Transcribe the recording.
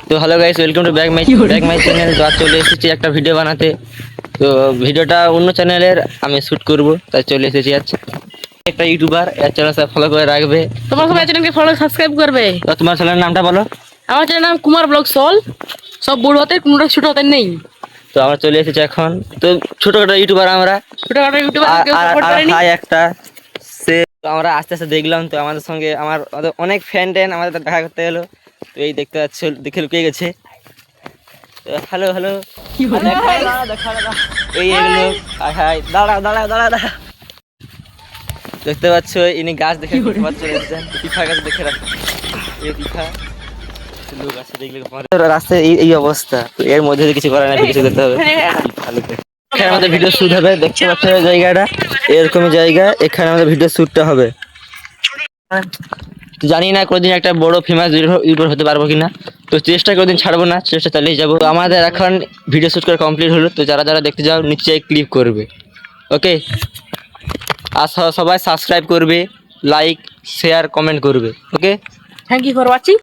তো hello guys, welcome to back my channel. তো আজ চলে এসেছি একটা ভিডিও বানাতে। তো ভিডিওটা অন্য চ্যানেলের, আমি শ্যুট করব, তাই চলে এসেছি আজ। একটা ইউটিউবার, এর চ্যানেল ফলো করে রাখবে। তোমার সবাই চ্যানেলকে ফলো সাবস্ক্রাইব করবে। তো তোমার চ্যানেলের নামটা বলো। আমার চ্যানেল নাম কুমার ব্লগ সল, সব বড় হাতে কোনটা ছোট হাতে নেই। তো আমরা চলে এসেছি এখন। তো ছোটখাটো ইউটিউবার আমরা, ছোটখাটো ইউটিউবার কেউ আর সাপোর্ট আর করেনি। হাই একটা সে। তো আমরা আস্তে আস্তে দেখলাম, তো আমাদের সঙ্গে আমাদের অনেক ফ্যান ট্যান আমাদের দেখা করতে এলো। তো এই দেখতে পাচ্ছ, দেখে লুকিয়ে গেছে। তো হ্যালো হ্যালো, এই এগুলো। হাই, দাঁড়া দাঁড়া দাঁড়া দাঁড়া। দেখতে পাচ্ছ ইনি গাছ দেখে চলে এসেছেন। পিঠা গাছ দেখে রাখ, এই পিঠা লোক আছে দেখলে রাস্তায় এই অবস্থা। তো এর মধ্যে কিছু করার নাই, কিছু করতে হবে। ভালো করে এখানে আমাদের ভিডিও শুট হবে। দেখতে পাচ্ছ জায়গাটা এরকম জায়গা, এখানে আমাদের ভিডিও শুটটা হবে। তো জানি না কোনদিন একটা বড় ফেমাস ইউটিউবার হতে পারবো কিনা। তো চেষ্টা কোনদিন ছাড়বো না, চেষ্টা চালিয়ে যাবো। তো আমাদের এখন ভিডিও শুট করা কমপ্লিট হলো। তো যারা যারা দেখতে যাও নিচে ক্লিক করবে, ওকে। আর সবাই সাবস্ক্রাইব করবে, লাইক শেয়ার কমেন্ট করবে, okay. Thank you for watching.